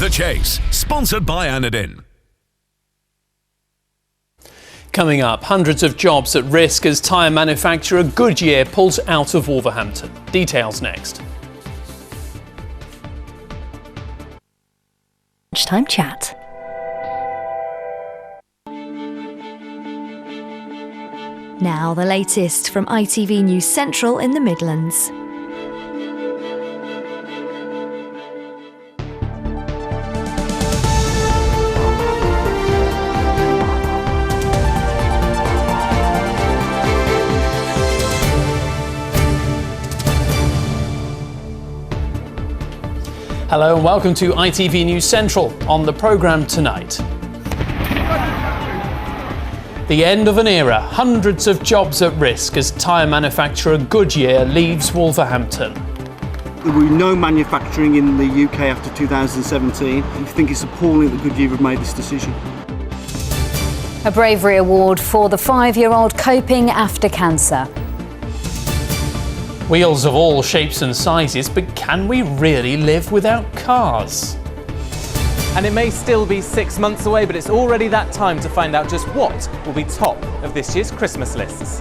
The Chase, sponsored by Anadin. Coming up, hundreds of jobs at risk as tyre manufacturer Goodyear pulls out of Wolverhampton. Details next. Lunchtime chat. Now the latest from ITV News Central in the Midlands. Hello and welcome to ITV News Central. On the programme tonight, the end of an era, hundreds of jobs at risk as tyre manufacturer Goodyear leaves Wolverhampton. There will be no manufacturing in the UK after 2017. I think it's appalling that Goodyear have made this decision. A bravery award for the 5-year-old coping after cancer. Wheels of all shapes and sizes, but can we really live without cars? And it may still be 6 months away, but it's already that time to find out just what will be top of this year's Christmas lists.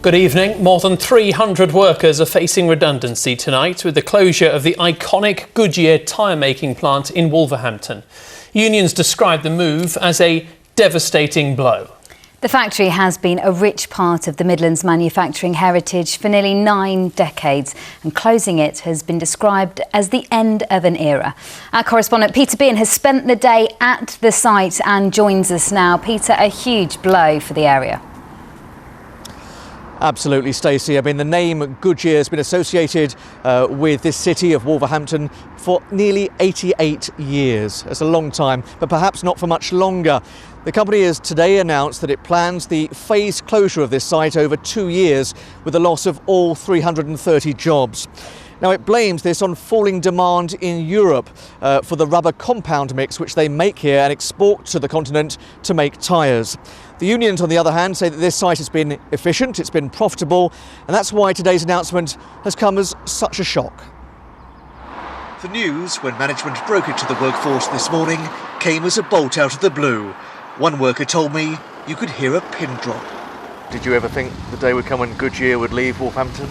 Good evening. More than 300 workers are facing redundancy tonight with the closure of the iconic Goodyear tyre-making plant in Wolverhampton. Unions describe the move as a devastating blow. The factory has been a rich part of the Midlands manufacturing heritage for nearly 9 decades, and closing it has been described as the end of an era. Our correspondent Peter Bean has spent the day at the site and joins us now. Peter, a huge blow for the area. Absolutely, Stacey. I mean, the name Goodyear has been associated with this city of Wolverhampton for nearly 88 years. It's a long time, but perhaps not for much longer. The company has today announced that it plans the phased closure of this site over 2 years with the loss of all 330 jobs. Now, it blames this on falling demand in Europe for the rubber compound mix which they make here and export to the continent to make tyres. The unions, on the other hand, say that this site has been efficient, it's been profitable, and that's why today's announcement has come as such a shock. The news, when management broke it to the workforce this morning, came as a bolt out of the blue. One worker told me you could hear a pin drop. Did you ever think the day would come when Goodyear would leave Wolverhampton?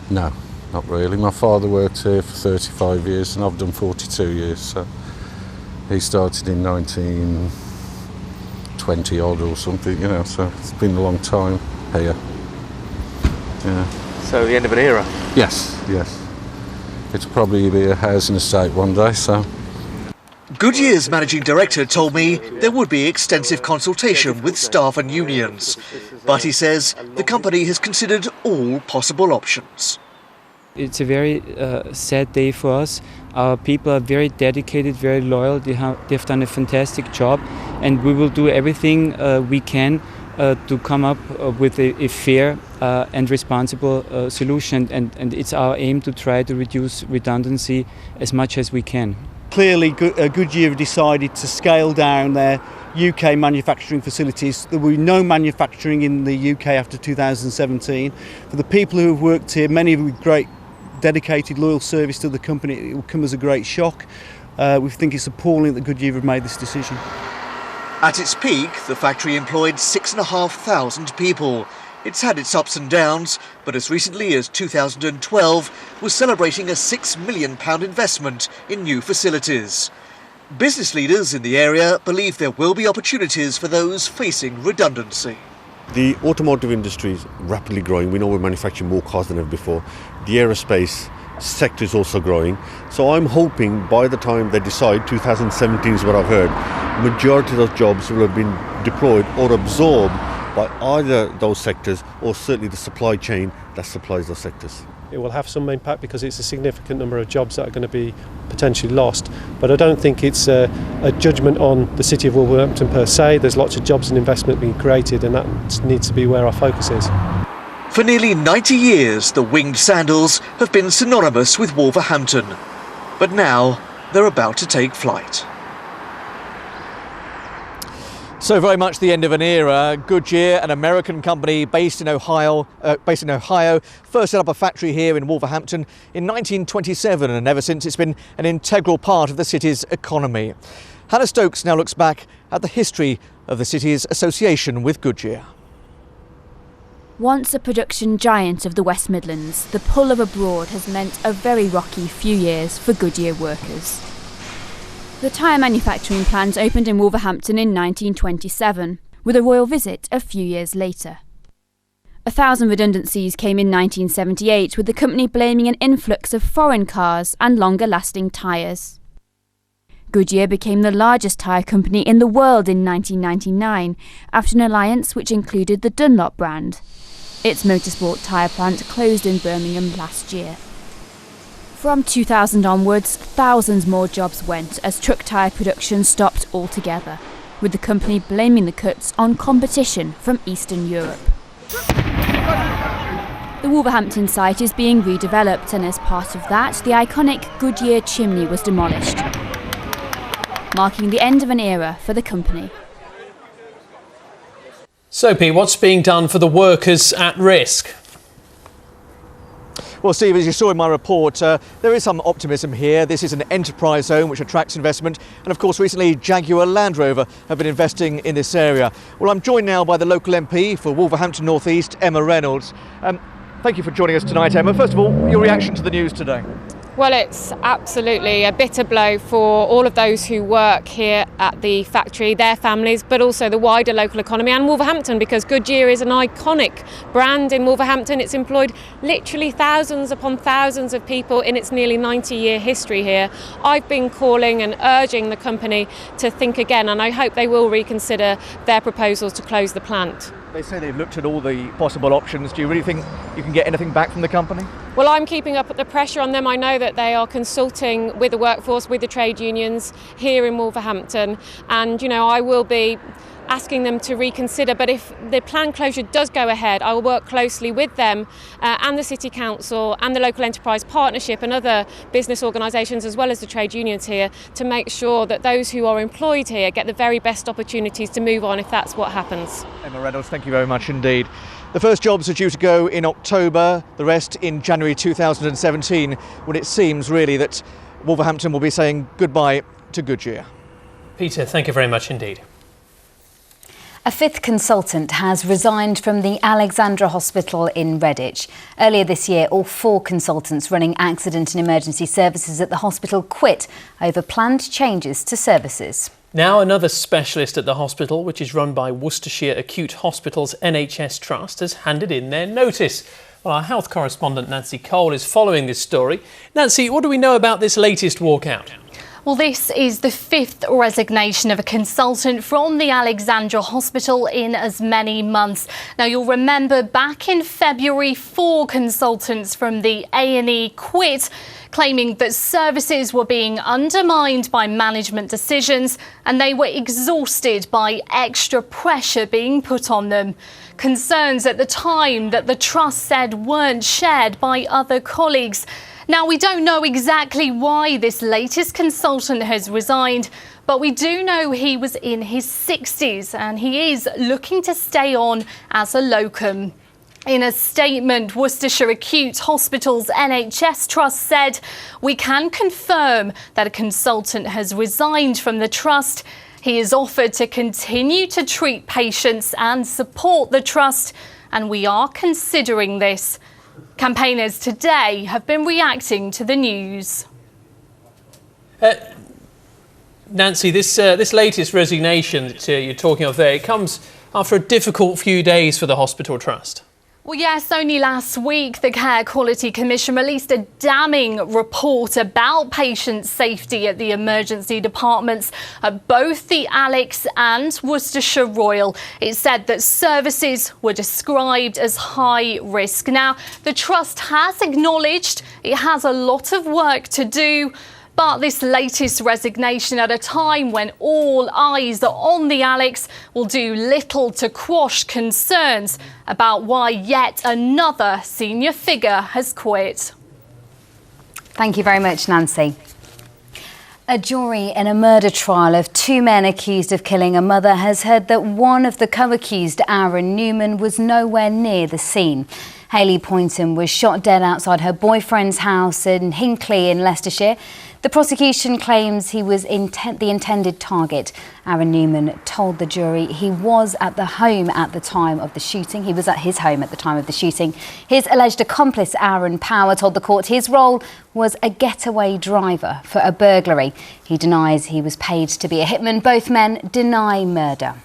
No, not really. My father worked here for 35 years and I've done 42 years. So he started in 1920 odd or something, you know, so it's been a long time here. Yeah. So the end of an era? Yes, yes. It'll probably be a housing estate one day, so. Goodyear's managing director told me there would be extensive consultation with staff and unions, but he says the company has considered all possible options. It's a very sad day for us. Our people are very dedicated, very loyal. They've done a fantastic job, and we will do everything we can to come up with a fair and responsible solution. And it's our aim to try to reduce redundancy as much as we can. Clearly, Goodyear have decided to scale down their UK manufacturing facilities. There will be no manufacturing in the UK after 2017. For the people who have worked here, many with great dedicated, loyal service to the company, it will come as a great shock. We think it's appalling that Goodyear have made this decision. At its peak, the factory employed 6,500 people. It's had its ups and downs, but as recently as 2012 was celebrating a £6 million investment in new facilities. Business leaders in the area believe there will be opportunities for those facing redundancy. The automotive industry is rapidly growing. We know we're manufacturing more cars than ever before. The aerospace sector is also growing. So I'm hoping by the time they decide, 2017 is what I've heard, majority of those jobs will have been deployed or absorbed by either those sectors or certainly the supply chain that supplies those sectors. It will have some impact because it's a significant number of jobs that are going to be potentially lost, but I don't think it's a judgment on the city of Wolverhampton per se. There's lots of jobs and investment being created, and that needs to be where our focus is. For nearly 90 years, the winged sandals have been synonymous with Wolverhampton, but now they're about to take flight. So very much the end of an era. Goodyear, an American company based in Ohio, first set up a factory here in Wolverhampton in 1927, and ever since it's been an integral part of the city's economy. Hannah Stokes now looks back at the history of the city's association with Goodyear. Once a production giant of the West Midlands, the pull of abroad has meant a very rocky few years for Goodyear workers. The tyre manufacturing plant opened in Wolverhampton in 1927, with a royal visit a few years later. 1,000 redundancies came in 1978, with the company blaming an influx of foreign cars and longer-lasting tyres. Goodyear became the largest tyre company in the world in 1999, after an alliance which included the Dunlop brand. Its motorsport tyre plant closed in Birmingham last year. From 2000 onwards, thousands more jobs went as truck tyre production stopped altogether, with the company blaming the cuts on competition from Eastern Europe. The Wolverhampton site is being redeveloped, and as part of that, the iconic Goodyear chimney was demolished, marking the end of an era for the company. So, Pete, what's being done for the workers at risk? Well, Steve, as you saw in my report, there is some optimism here. This is an enterprise zone which attracts investment. And of course, recently, Jaguar Land Rover have been investing in this area. Well, I'm joined now by the local MP for Wolverhampton North East, Emma Reynolds. Thank you for joining us tonight, Emma. First of all, your reaction to the news today? Well, it's absolutely a bitter blow for all of those who work here at the factory, their families, but also the wider local economy and Wolverhampton, because Goodyear is an iconic brand in Wolverhampton. It's employed literally thousands upon thousands of people in its nearly 90-year history here. I've been calling and urging the company to think again, and I hope they will reconsider their proposals to close the plant. They say they've looked at all the possible options. Do you really think you can get anything back from the company? Well, I'm keeping up the pressure on them. I know that they are consulting with the workforce, with the trade unions here in Wolverhampton. And, I will be asking them to reconsider. But if the planned closure does go ahead, I will work closely with them and the City Council and the Local Enterprise Partnership and other business organisations, as well as the trade unions here, to make sure that those who are employed here get the very best opportunities to move on if that's what happens. Emma Reynolds, thank you very much indeed. The first jobs are due to go in October, the rest in January 2017, when it seems really that Wolverhampton will be saying goodbye to Goodyear. Peter, thank you very much indeed. A fifth consultant has resigned from the Alexandra Hospital in Redditch. Earlier this year, all 4 consultants running accident and emergency services at the hospital quit over planned changes to services. Now another specialist at the hospital, which is run by Worcestershire Acute Hospitals NHS Trust, has handed in their notice. Well, our health correspondent Nancy Cole is following this story. Nancy, what do we know about this latest walkout? Well, this is the 5th resignation of a consultant from the Alexandra Hospital in as many months. Now, you'll remember back in February, 4 consultants from the A&E quit, claiming that services were being undermined by management decisions and they were exhausted by extra pressure being put on them. Concerns at the time that the Trust said weren't shared by other colleagues. Now, we don't know exactly why this latest consultant has resigned, but we do know he was in his 60s and he is looking to stay on as a locum. In a statement, Worcestershire Acute Hospitals NHS Trust said, "We can confirm that a consultant has resigned from the Trust. He is offered to continue to treat patients and support the Trust, and we are considering this." Campaigners today have been reacting to the news. Nancy, this latest resignation that you're talking of there, it comes after a difficult few days for the hospital trust. Well, yes, only last week the Care Quality Commission released a damning report about patient safety at the emergency departments at both the Alex and Worcestershire Royal. It said that services were described as high risk. Now, the Trust has acknowledged it has a lot of work to do, but this latest resignation at a time when all eyes are on the Alex will do little to quash concerns about why yet another senior figure has quit. Thank you very much, Nancy. A jury in a murder trial of two men accused of killing a mother has heard that one of the co-accused, Aaron Newman, was nowhere near the scene. Hayley Poynton was shot dead outside her boyfriend's house in Hinckley in Leicestershire. The prosecution claims he was the intended target. Aaron Newman told the jury he was at the home at the time of the shooting. He was at his home at the time of the shooting. His alleged accomplice, Aaron Power, told the court his role was a getaway driver for a burglary. He denies he was paid to be a hitman. Both men deny murder.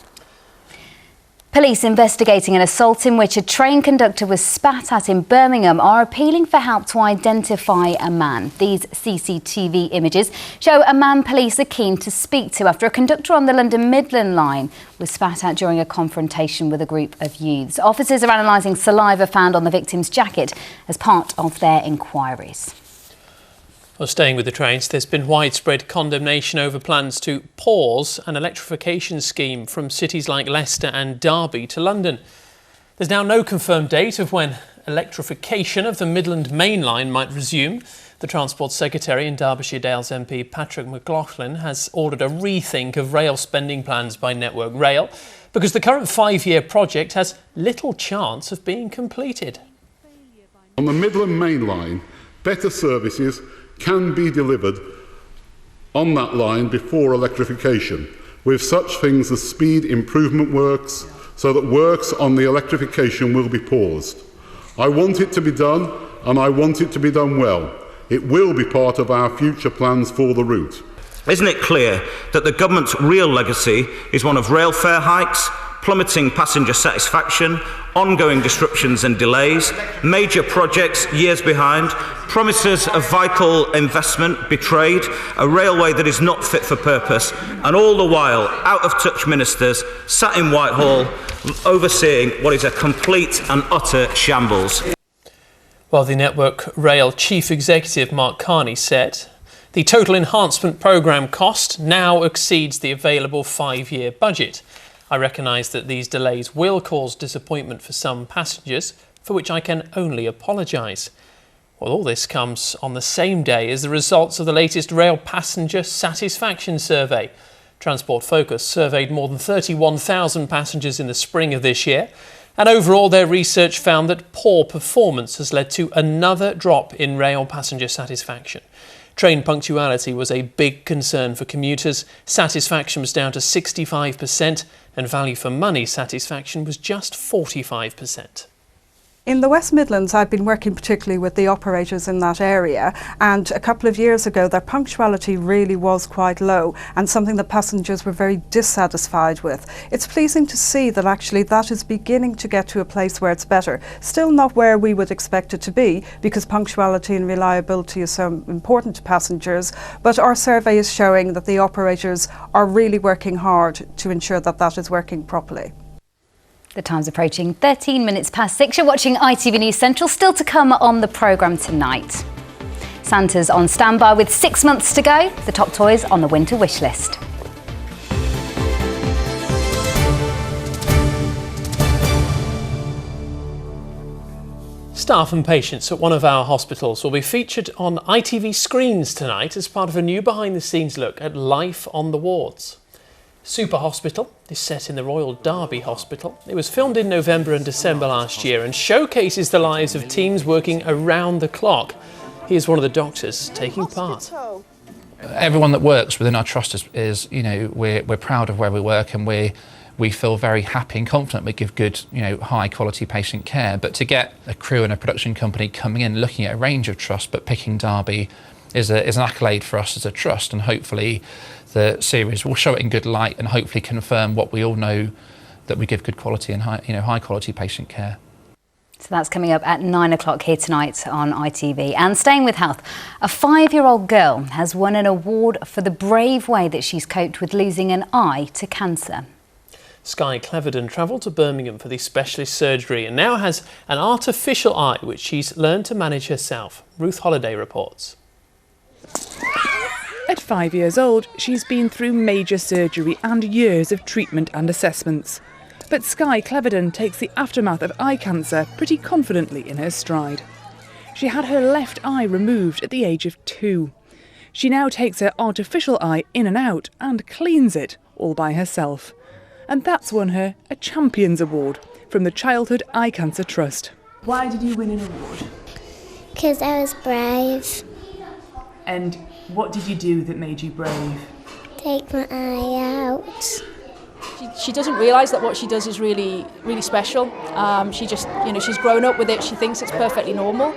Police investigating an assault in which a train conductor was spat at in Birmingham are appealing for help to identify a man. These CCTV images show a man police are keen to speak to after a conductor on the London Midland line was spat at during a confrontation with a group of youths. Officers are analysing saliva found on the victim's jacket as part of their inquiries. Well, staying with the trains, there's been widespread condemnation over plans to pause an electrification scheme from cities like Leicester and Derby to London. There's now no confirmed date of when electrification of the Midland Main Line might resume. The Transport Secretary in Derbyshire Dales MP Patrick McLaughlin has ordered a rethink of rail spending plans by Network Rail because the current 5-year project has little chance of being completed. On the Midland Main Line, better services can be delivered on that line before electrification, with such things as speed improvement works, so that works on the electrification will be paused. I want it to be done, and I want it to be done well. It will be part of our future plans for the route. Isn't it clear that the government's real legacy is one of rail fare hikes, plummeting passenger satisfaction, ongoing disruptions and delays, major projects years behind, promises of vital investment betrayed, a railway that is not fit for purpose, and all the while out-of-touch ministers sat in Whitehall overseeing what is a complete and utter shambles. Well, the Network Rail Chief Executive Mark Carney said the total enhancement programme cost now exceeds the available 5-year budget. I recognise that these delays will cause disappointment for some passengers, for which I can only apologise. Well, all this comes on the same day as the results of the latest rail passenger satisfaction survey. Transport Focus surveyed more than 31,000 passengers in the spring of this year, and overall their research found that poor performance has led to another drop in rail passenger satisfaction. Train punctuality was a big concern for commuters. Satisfaction was down to 65%, and value for money satisfaction was just 45%. In the West Midlands, I've been working particularly with the operators in that area, and a couple of years ago their punctuality really was quite low and something that passengers were very dissatisfied with. It's pleasing to see that actually that is beginning to get to a place where it's better. Still not where we would expect it to be, because punctuality and reliability is so important to passengers, but our survey is showing that the operators are really working hard to ensure that that is working properly. The time's approaching 13 minutes past 6. You're watching ITV News Central. Still to come on the programme tonight. Santa's on standby with 6 months to go. The top toys on the winter wish list. Staff and patients at one of our hospitals will be featured on ITV screens tonight as part of a new behind-the-scenes look at life on the wards. Super Hospital is set in the Royal Derby Hospital. It was filmed in November and December last year and showcases the lives of teams working around the clock. Here's one of the doctors taking part. Everyone that works within our trust is we're proud of where we work, and we feel very happy and confident we give good, high quality patient care. But to get a crew and a production company coming in, looking at a range of trusts, but picking Derby is an accolade for us as a trust, and hopefully the series will show it in good light and hopefully confirm what we all know, that we give good quality and high quality patient care. So that's coming up at 9 o'clock here tonight on ITV. And staying with health, a 5-year-old girl has won an award for the brave way that she's coped with losing an eye to cancer. Sky Cleverden travelled to Birmingham for the specialist surgery and now has an artificial eye which she's learned to manage herself. Ruth Holliday reports. At 5 years old, she's been through major surgery and years of treatment and assessments. But Sky Cleverden takes the aftermath of eye cancer pretty confidently in her stride. She had her left eye removed at the age of 2. She now takes her artificial eye in and out and cleans it all by herself. And that's won her a Champions Award from the Childhood Eye Cancer Trust. Why did you win an award? Because I was brave. And what did you do that made you brave? Take my eye out. She doesn't realise that what she does is really, really special. She just, she's grown up with it. She thinks it's perfectly normal.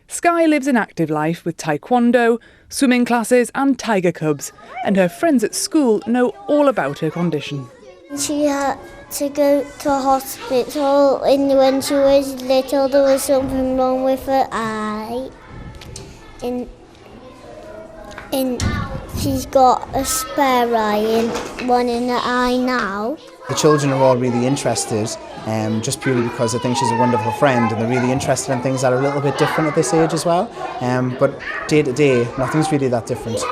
Sky lives an active life with taekwondo, swimming classes and tiger cubs, and her friends at school know all about her condition. She had to go to a hospital, and when she was little there was something wrong with her eye. And she's got a spare eye and one in her eye now. The children are all really interested, just purely because I think she's a wonderful friend, and they're really interested in things that are a little bit different at this age as well. But day to day, nothing's really that different.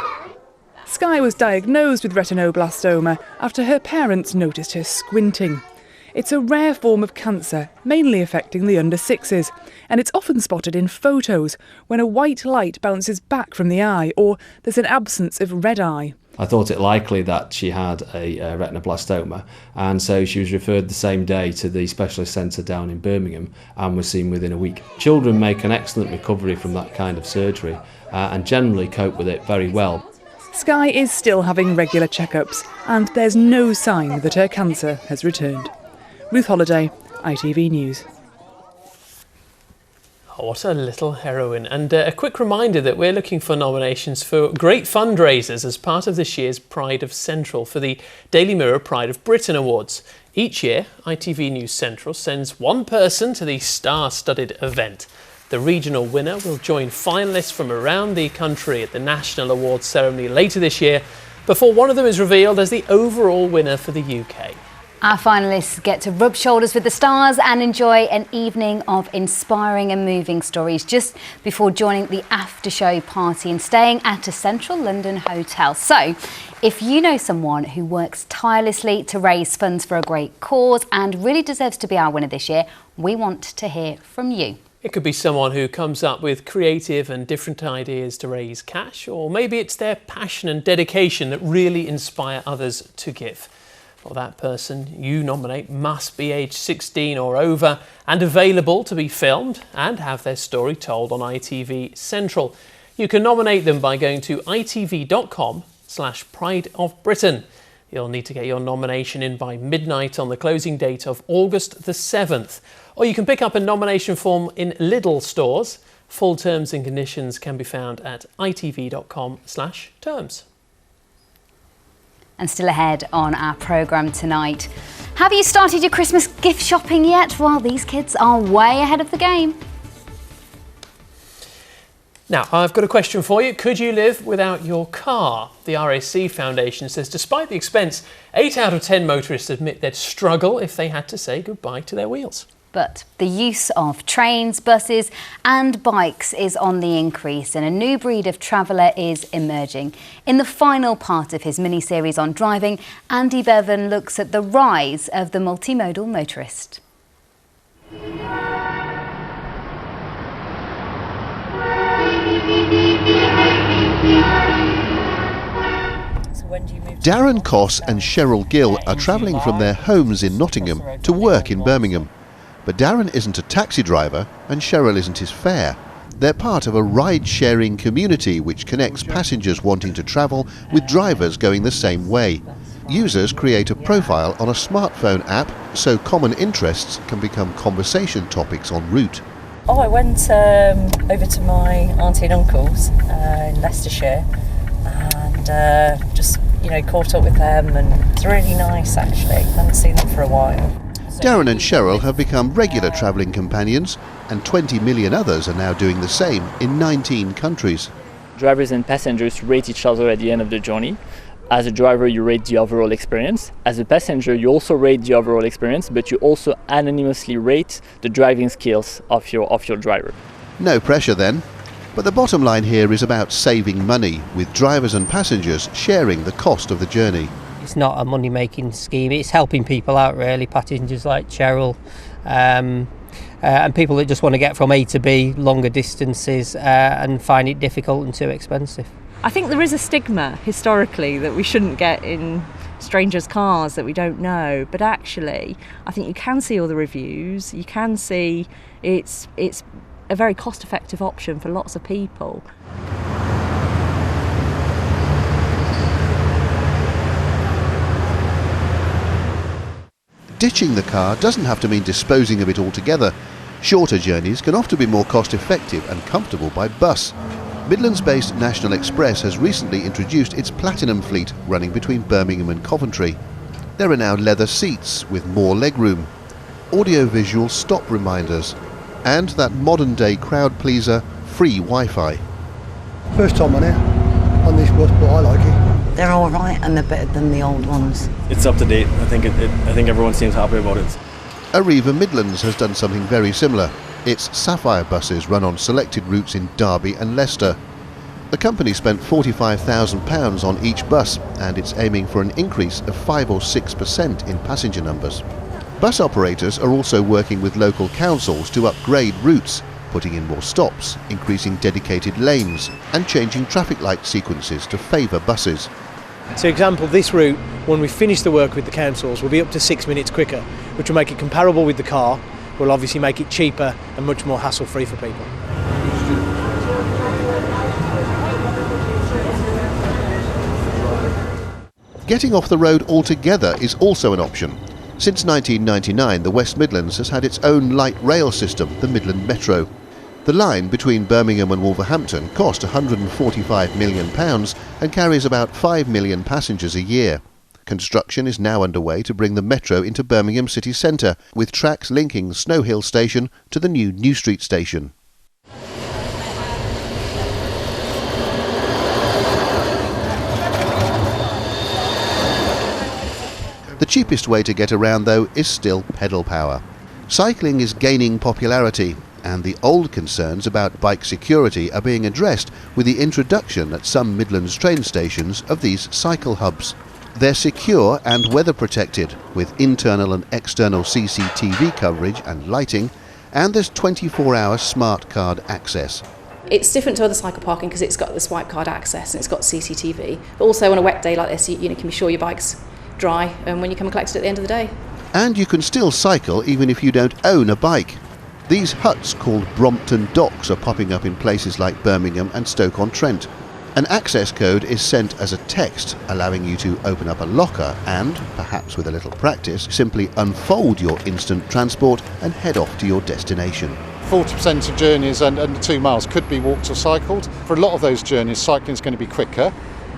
Sky was diagnosed with retinoblastoma after her parents noticed her squinting. It's a rare form of cancer, mainly affecting the under sixes, and it's often spotted in photos when a white light bounces back from the eye or there's an absence of red eye. I thought it likely that she had a retinoblastoma, and so she was referred the same day to the specialist centre down in Birmingham and was seen within a week. Children make an excellent recovery from that kind of surgery and generally cope with it very well. Sky is still having regular checkups, and there's no sign that her cancer has returned. Ruth Holliday, ITV News. Oh, what a little heroine. And a quick reminder that we're looking for nominations for great fundraisers as part of this year's Pride of Central for the Daily Mirror Pride of Britain Awards. Each year, ITV News Central sends one person to the star-studded event. The regional winner will join finalists from around the country at the National Awards ceremony later this year, before one of them is revealed as the overall winner for the UK. Our finalists get to rub shoulders with the stars and enjoy an evening of inspiring and moving stories just before joining the after-show party and staying at a central London hotel. So, if you know someone who works tirelessly to raise funds for a great cause and really deserves to be our winner this year, we want to hear from you. It could be someone who comes up with creative and different ideas to raise cash, or maybe it's their passion and dedication that really inspire others to give. Well, that person you nominate must be aged 16 or over and available to be filmed and have their story told on ITV Central. You can nominate them by going to itv.com/Pride of Britain. You'll need to get your nomination in by midnight on the closing date of August the 7th. Or you can pick up a nomination form in Lidl stores. Full terms and conditions can be found at itv.com/terms. And still ahead on our programme tonight. Have you started your Christmas gift shopping yet? Well, these kids are way ahead of the game. Now, I've got a question for you. Could you live without your car? The RAC Foundation says despite the expense, 8 out of 10 motorists admit they'd struggle if they had to say goodbye to their wheels. But the use of trains, buses and bikes is on the increase, and a new breed of traveller is emerging. In the final part of his mini-series on driving, Andy Bevan looks at the rise of the multimodal motorist. Darren Koss and Cheryl Gill are travelling from their homes in Nottingham to work in Birmingham. But Darren isn't a taxi driver and Cheryl isn't his fare. They're part of a ride-sharing community which connects passengers wanting to travel with drivers going the same way. Users create a profile on a smartphone app so common interests can become conversation topics en route. Oh, I went over to my auntie and uncle's in Leicestershire and just, caught up with them, and it's really nice actually. I haven't seen them for a while. Darren and Cheryl have become regular travelling companions, and 20 million others are now doing the same in 19 countries. Drivers and passengers rate each other at the end of the journey. As a driver, you rate the overall experience. As a passenger, you also rate the overall experience, but you also anonymously rate the driving skills of your driver. No pressure then. But the bottom line here is about saving money, with drivers and passengers sharing the cost of the journey. It's not a money-making scheme, it's helping people out really, passengers like Cheryl and people that just want to get from A to B, longer distances and find it difficult and too expensive. I think there is a stigma historically that we shouldn't get in strangers' cars that we don't know, but actually I think you can see all the reviews, you can see it's a very cost-effective option for lots of people. Ditching the car doesn't have to mean disposing of it altogether. Shorter journeys can often be more cost-effective and comfortable by bus. Midlands-based National Express has recently introduced its Platinum fleet running between Birmingham and Coventry. There are now leather seats with more legroom, audio-visual stop reminders, and that modern-day crowd-pleaser, free Wi-Fi. First time on here, on this bus, but I like it. They're all right and they're better than the old ones. It's up to date. I think everyone seems happy about it. Arriva Midlands has done something very similar. Its Sapphire buses run on selected routes in Darby and Leicester. The company spent £45,000 on each bus, and it's aiming for an increase of 5 or 6% in passenger numbers. Bus operators are also working with local councils to upgrade routes, putting in more stops, increasing dedicated lanes, and changing traffic light sequences to favour buses. So, example, this route, when we finish the work with the councils, will be up to 6 minutes quicker, which will make it comparable with the car, will obviously make it cheaper and much more hassle-free for people. Getting off the road altogether is also an option. Since 1999, the West Midlands has had its own light rail system, the Midland Metro. The line between Birmingham and Wolverhampton cost £145 million and carries about 5 million passengers a year. Construction is now underway to bring the Metro into Birmingham city centre, with tracks linking Snow Hill station to the new New Street station. The cheapest way to get around, though, is still pedal power. Cycling is gaining popularity, and the old concerns about bike security are being addressed with the introduction at some Midlands train stations of these cycle hubs. They're secure and weather protected, with internal and external CCTV coverage and lighting, and there's 24-hour smart card access. It's different to other cycle parking because it's got the swipe card access and it's got CCTV. But also on a wet day like this, you can be sure your bike's dry when you come and collect it at the end of the day. And you can still cycle even if you don't own a bike. These huts called Brompton Docks are popping up in places like Birmingham and Stoke-on-Trent. An access code is sent as a text, allowing you to open up a locker and, perhaps with a little practice, simply unfold your instant transport and head off to your destination. 40% of journeys under 2 miles could be walked or cycled. For a lot of those journeys, cycling is going to be quicker.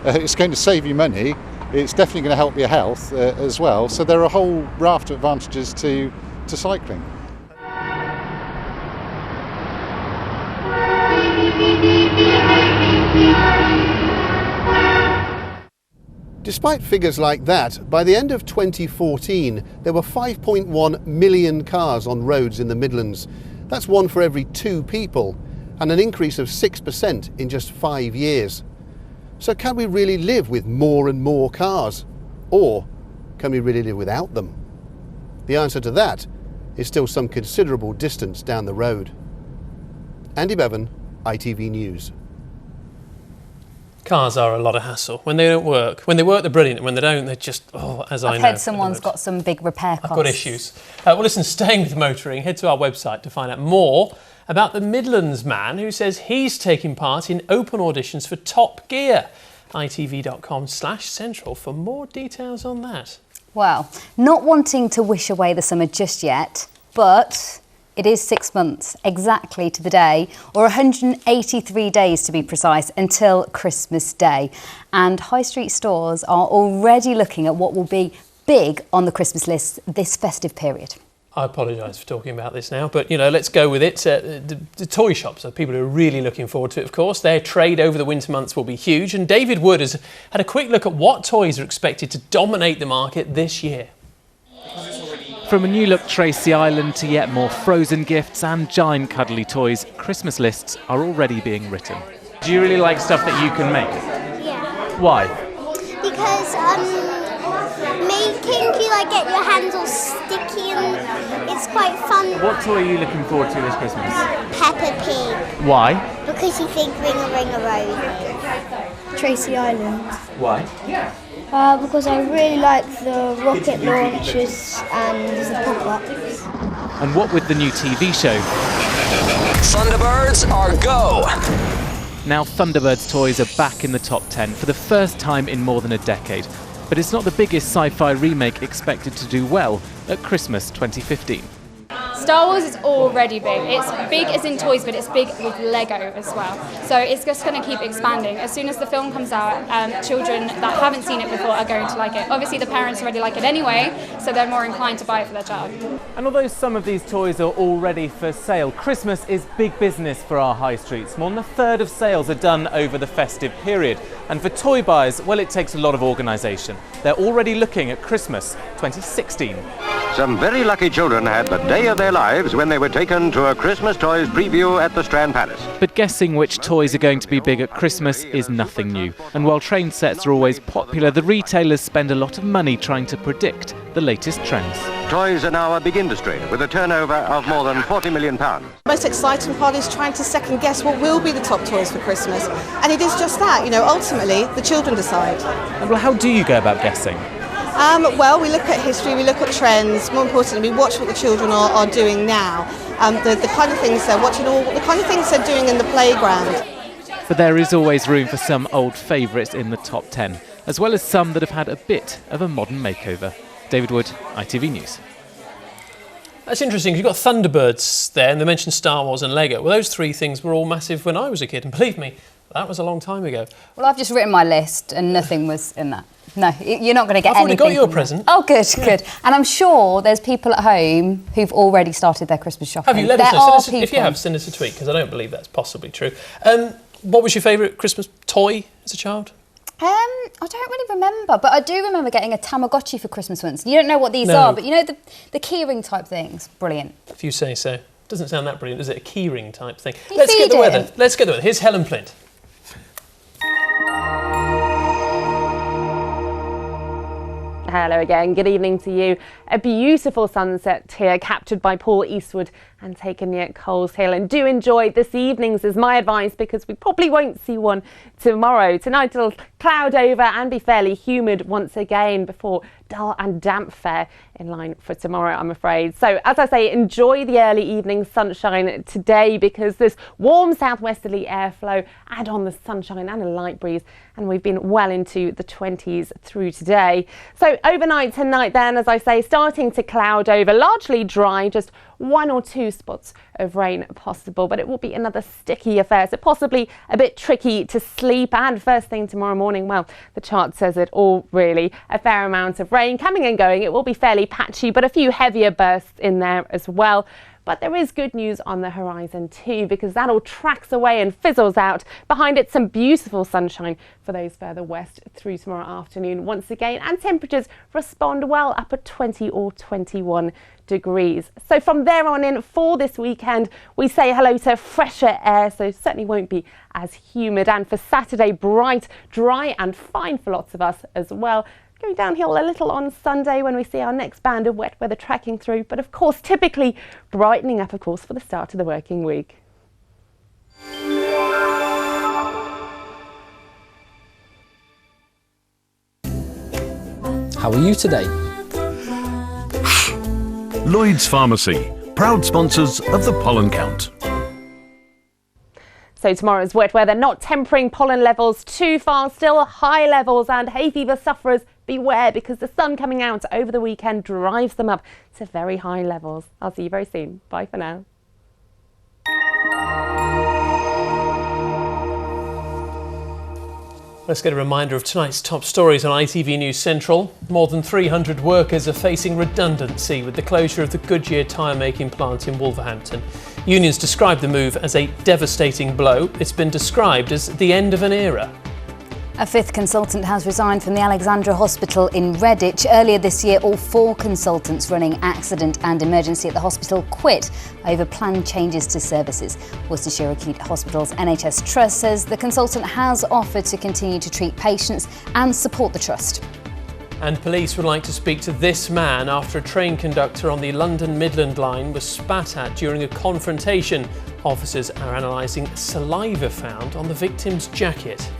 It's going to save you money. It's definitely going to help your health as well. So there are a whole raft of advantages to cycling. Despite figures like that, by the end of 2014, there were 5.1 million cars on roads in the Midlands. That's 1 for every 2 people, and an increase of 6% in just 5 years. So can we really live with more and more cars? Or can we really live without them? The answer to that is still some considerable distance down the road. Andy Bevan, ITV News. Cars are a lot of hassle when they don't work. When they work, they're brilliant. When they don't, they're just, as I know. I've heard someone's got some big repair costs. I've got issues. Well, listen, staying with motoring, head to our website to find out more about the Midlands man who says he's taking part in open auditions for Top Gear. ITV.com/central for more details on that. Well, not wanting to wish away the summer just yet, but it is 6 months, exactly to the day, or 183 days to be precise, until Christmas Day. And high street stores are already looking at what will be big on the Christmas list this festive period. I apologise for talking about this now, but, let's go with it. The toy shops are people who are really looking forward to it, of course. Their trade over the winter months will be huge. And David Wood has had a quick look at what toys are expected to dominate the market this year. From a new look Tracy Island to yet more frozen gifts and giant cuddly toys, Christmas lists are already being written. Do you really like stuff that you can make? Yeah. Why? Because really kinky, like get your hands all sticky, and it's quite fun. What toy are you looking forward to this Christmas? Peppa Pig. Why? Because you think ring a roses. Tracy Island. Why? Because I really like the rocket launchers and the pop-ups. And what with the new TV show? Thunderbirds are go! Now Thunderbirds toys are back in the top 10 for the first time in more than a decade. But it's not the biggest sci-fi remake expected to do well at Christmas 2015. Star Wars is already big. It's big as in toys, but it's big with Lego as well. So it's just going to keep expanding. As soon as the film comes out, children that haven't seen it before are going to like it. Obviously the parents already like it anyway, so they're more inclined to buy it for their child. And although some of these toys are already for sale, Christmas is big business for our high streets. More than a third of sales are done over the festive period. And for toy buyers, well, it takes a lot of organisation. They're already looking at Christmas 2016. Some very lucky children had the day of their lives when they were taken to a Christmas toys preview at the Strand Palace. But guessing which toys are going to be big at Christmas is nothing new. And while train sets are always popular, the retailers spend a lot of money trying to predict the latest trends. Toys are now a big industry with a turnover of more than £40 million. The most exciting part is trying to second guess what will be the top toys for Christmas. And it is just that, ultimately the children decide. Well, how do you go about guessing? Well, we look at history, we look at trends. More importantly, we watch what the children are doing now. The kind of things they're watching, or the kind of things they're doing in the playground. But there is always room for some old favourites in the top 10, as well as some that have had a bit of a modern makeover. David Wood, ITV News. That's interesting. You've got Thunderbirds there, and they mentioned Star Wars and Lego. Well, those three things were all massive when I was a kid, and believe me, that was a long time ago. Well, I've just written my list, and nothing was in that. No, you're not going to get anything. I've already got you a present. Oh, good, good. And I'm sure there's people at home who've already started their Christmas shopping. Have you? Let us know. If you have, send us a tweet, because I don't believe that's possibly true. What was your favourite Christmas toy as a child? I don't really remember, but I do remember getting a Tamagotchi for Christmas once. You don't know what these are, but you know the keyring type things. Brilliant. If you say so. Doesn't sound that brilliant, is it? A keyring type thing. Let's get the weather. Let's get the weather. Here's Helen Flint. Hello again, good evening to you. A beautiful sunset here captured by Paul Eastwood and taken near Coles Hill. And do enjoy this evening's is my advice, because we probably won't see one tomorrow. Tonight it'll cloud over and be fairly humid once again before dull and damp fare in line for tomorrow, I'm afraid. So as I say, enjoy the early evening sunshine today, because this warm southwesterly airflow add on the sunshine and a light breeze, and we've been well into the 20s through today. So overnight tonight then, as I say, starting to cloud over, largely dry, just one or two spots of rain possible, but it will be another sticky affair, so possibly a bit tricky to sleep. And first thing tomorrow morning, well, the chart says it all really. A fair amount of rain coming and going. It will be fairly patchy, but a few heavier bursts in there as well. But there is good news on the horizon too, because that all tracks away and fizzles out. Behind it, some beautiful sunshine for those further west through tomorrow afternoon once again, and temperatures respond well up at 20 or 21 degrees. So from there on in for this weekend, we say hello to fresher air, so certainly won't be as humid. And for Saturday, bright, dry and fine for lots of us as well. Going downhill a little on Sunday when we see our next band of wet weather tracking through, but of course typically brightening up, of course, for the start of the working week. How are you today? Lloyd's Pharmacy, proud sponsors of the Pollen Count. So tomorrow's wet weather not tempering pollen levels too far, still high levels, and hay fever sufferers beware, because the sun coming out over the weekend drives them up to very high levels. I'll see you very soon. Bye for now. Let's get a reminder of tonight's top stories on ITV News Central. More than 300 workers are facing redundancy with the closure of the Goodyear tyre-making plant in Wolverhampton. Unions describe the move as a devastating blow. It's been described as the end of an era. A fifth consultant has resigned from the Alexandra Hospital in Redditch. Earlier this year, all 4 consultants running accident and emergency at the hospital quit over planned changes to services. Worcestershire Acute Hospital's NHS Trust says the consultant has offered to continue to treat patients and support the trust. And police would like to speak to this man after a train conductor on the London Midland line was spat at during a confrontation. Officers are analysing saliva found on the victim's jacket.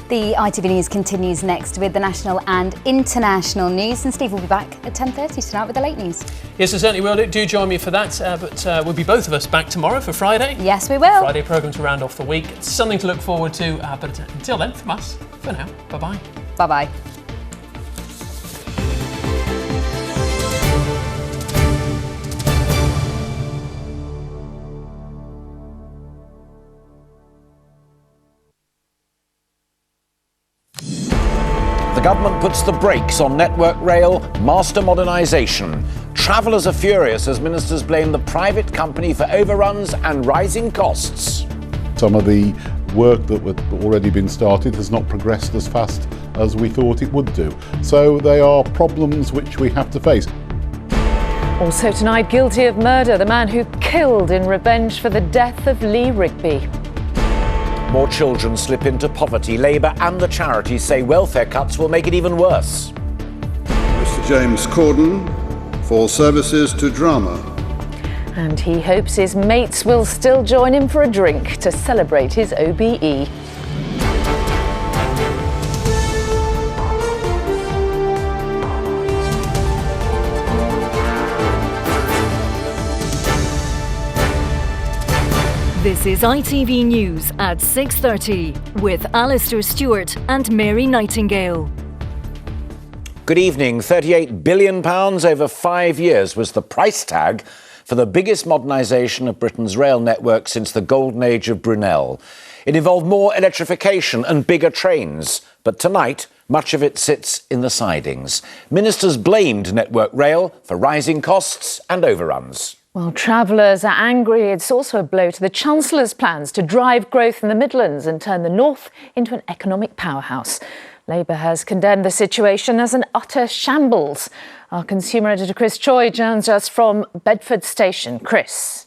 The ITV News continues next with the national and international news, and Steve will be back at 10:30 tonight with the late news. Yes, I certainly will. Do join me for that, but we'll be both of us back tomorrow for Friday. Yes, we will. Friday programme to round off the week. It's something to look forward to, but until then, from us, for now, bye-bye. Bye-bye. The government puts the brakes on Network Rail master modernisation. Travellers are furious as ministers blame the private company for overruns and rising costs. Some of the work that had already been started has not progressed as fast as we thought it would do. So they are problems which we have to face. Also tonight, guilty of murder, the man who killed in revenge for the death of Lee Rigby. More children slip into poverty. Labour and the charities say welfare cuts will make it even worse. Mr. James Corden for services to drama. And he hopes his mates will still join him for a drink to celebrate his OBE. This is ITV News at 6:30 with Alistair Stewart and Mary Nightingale. Good evening. £38 billion over 5 years was the price tag for the biggest modernisation of Britain's rail network since the golden age of Brunel. It involved more electrification and bigger trains, but tonight much of it sits in the sidings. Ministers blamed Network Rail for rising costs and overruns. Well, travellers are angry. It's also a blow to the Chancellor's plans to drive growth in the Midlands and turn the North into an economic powerhouse. Labour has condemned the situation as an utter shambles. Our consumer editor Chris Choi joins us from Bedford Station. Chris.